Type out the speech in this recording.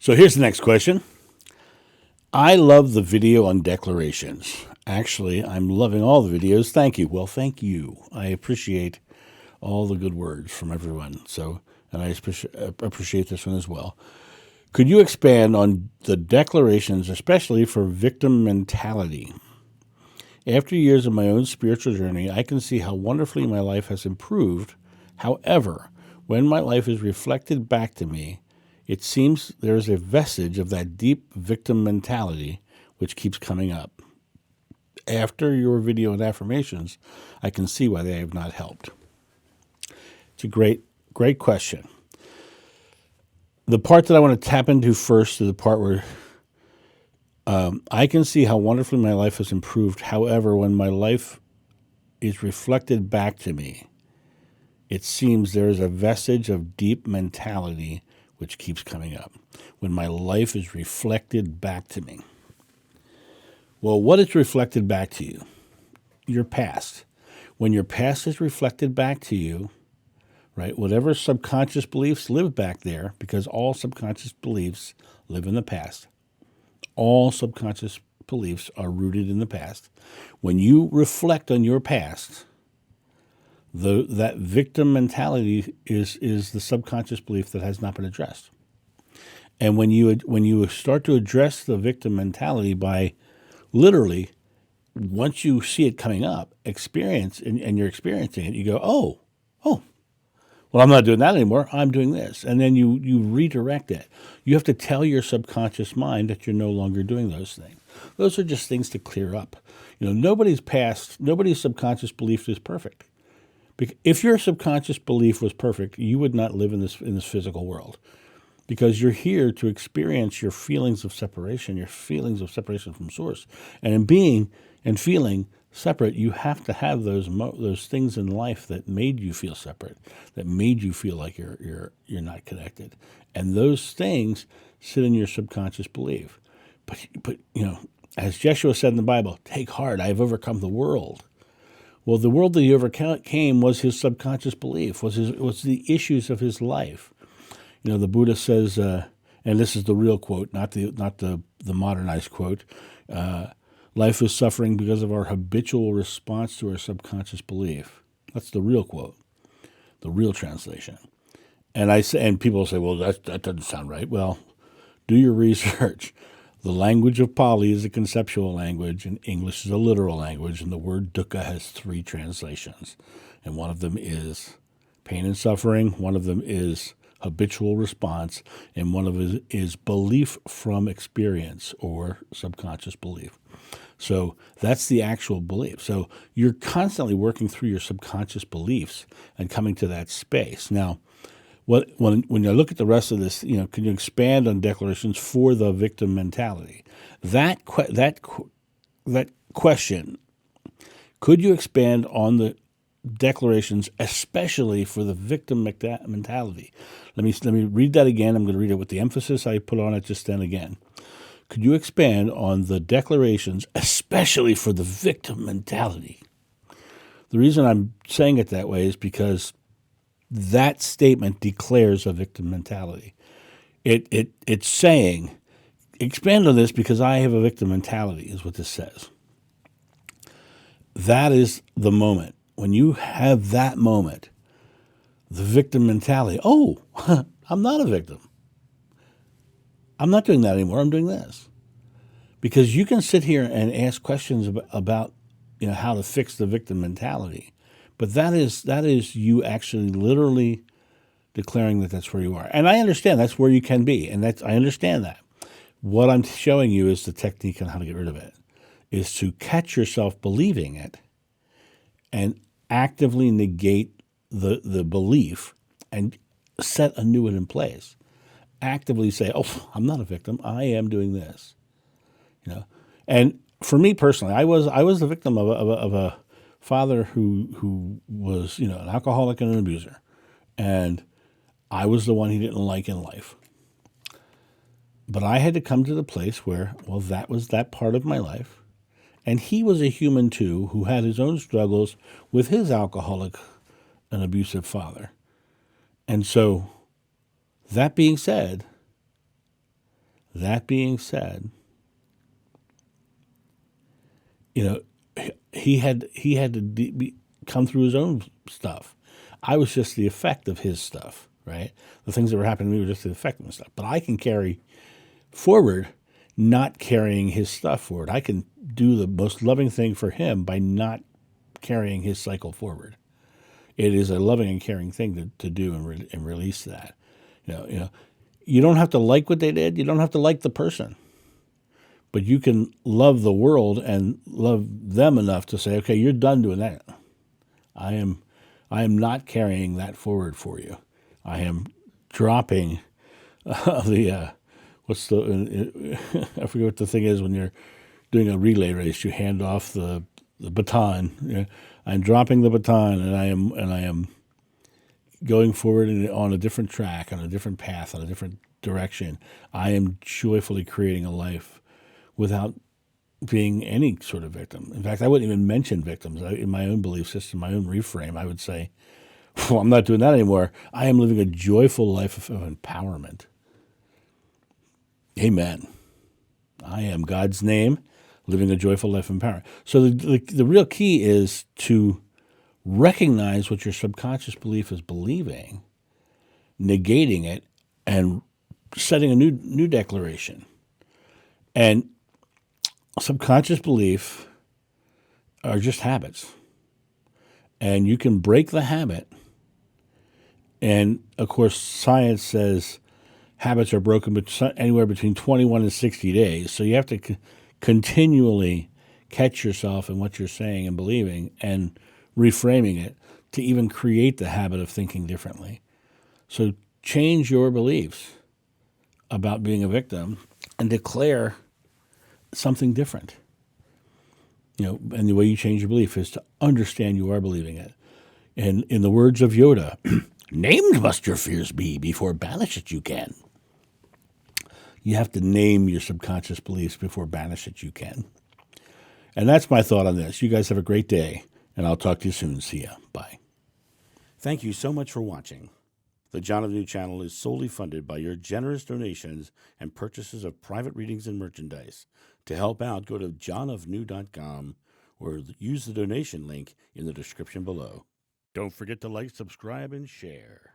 So here's the next question. I love the video on declarations. Actually, I'm loving all the videos. Thank you. Well, thank you. I appreciate all the good words from everyone. And I appreciate this one as well. Could you expand on the declarations, especially for victim mentality? After years of my own spiritual journey, I can see how wonderfully my life has improved. However, when my life is reflected back to me, it seems there is a vestige of that deep victim mentality which keeps coming up. After your video and affirmations, I can see why they have not helped. It's a great question. The part that I want to tap into first is the part where I can see how wonderfully my life has improved. However, when my life is reflected back to me, it seems there is a vestige of deep mentality which keeps coming up. When my life is reflected back to me. Well, what is reflected back to you? Your past. When your past is reflected back to you, right, whatever subconscious beliefs live back there, because all subconscious beliefs live in the past. All subconscious beliefs are rooted in the past. When you reflect on your past, that victim mentality is the subconscious belief that has not been addressed. And when you start to address the victim mentality by literally, once you see it coming up, and you're experiencing it, you go, oh, well, I'm not doing that anymore. I'm doing this. And then you redirect it. You have to tell your subconscious mind that you're no longer doing those things. Those are just things to clear up. Nobody's subconscious belief is perfect. If your subconscious belief was perfect, you would not live in this physical world. Because you're here to experience your feelings of separation, your feelings of separation from source. And in being and feeling separate, you have to have those things in life that made you feel separate, that made you feel like you're not connected. And those things sit in your subconscious belief. But as Yeshua said in the Bible, take heart, I have overcome the world. Well, the world that he overcame was his subconscious belief, was the issues of his life. The Buddha says, and this is the real quote, not the modernized quote. Life is suffering because of our habitual response to our subconscious belief. That's the real quote, the real translation. And people say, well, that doesn't sound right. Well, do your research. The language of Pali is a conceptual language, and English is a literal language, and the word dukkha has 3 translations. And one of them is pain and suffering, one of them is habitual response, and one of it is belief from experience or subconscious belief. So that's the actual belief. So you're constantly working through your subconscious beliefs and coming to that space. Now, when you look at the rest of this, can you expand on declarations for the victim mentality? That question, could you expand on the declarations, especially for the victim mentality? Let me read that again. I'm going to read it with the emphasis I put on it just then again. Could you expand on the declarations, especially for the victim mentality? The reason I'm saying it that way is because that statement declares a victim mentality. It's saying, expand on this because I have a victim mentality, is what this says. That is the moment. When you have that moment, the victim mentality, oh, I'm not a victim. I'm not doing that anymore. I'm doing this. Because you can sit here and ask questions about how to fix the victim mentality. But that is you actually literally declaring that that's where you are. And I understand that's where you can be. And I understand that. What I'm showing you is the technique on how to get rid of it, is to catch yourself believing it and actively negate the belief and set a new one in place. Actively say, oh, I'm not a victim. I am doing this. And for me personally, I was the victim of a father who was an alcoholic and an abuser, and I was the one he didn't like in life. But I had to come to the place where, well, that was that part of my life, and he was a human too who had his own struggles with his alcoholic and abusive father. And so, that being said, That being said, you know, he had to come through his own stuff. I was just the effect of his stuff, right? The things that were happening to me were just the effect of his stuff. But I can carry forward, not carrying his stuff forward. I can do the most loving thing for him by not carrying his cycle forward. It is a loving and caring thing to do and release that. You don't have to like what they did. You don't have to like the person, but you can love the world and love them enough to say, okay, you're done doing that. I am not carrying that forward for you. I am dropping the what's the I forget what the thing is when you're doing a relay race. You hand off the baton. I'm dropping the baton, and I am going forward on a different track, on a different path, on a different direction. I am joyfully creating a life without being any sort of victim. In fact, I wouldn't even mention victims. In my own belief system, my own reframe, I would say, well, I'm not doing that anymore. I am living a joyful life of empowerment. Amen. I am God's name, living a joyful life of empowerment. So the real key is to recognize what your subconscious belief is believing, negating it, and setting a new declaration. And subconscious belief are just habits. And you can break the habit. And, of course, science says habits are broken anywhere between 21 and 60 days. So you have to continually catch yourself in what you're saying and believing and reframing it to even create the habit of thinking differently. So change your beliefs about being a victim and declare something different. And the way you change your belief is to understand you are believing it. And in the words of Yoda, named must your fears be before banish it you can. You have to name your subconscious beliefs before banish it you can. And that's my thought on this. You guys have a great day, and I'll talk to you soon. See ya. Bye. Thank you so much for watching. The John of New channel is solely funded by your generous donations and purchases of private readings and merchandise. To help out, go to johnofnew.com or use the donation link in the description below. Don't forget to like, subscribe, and share.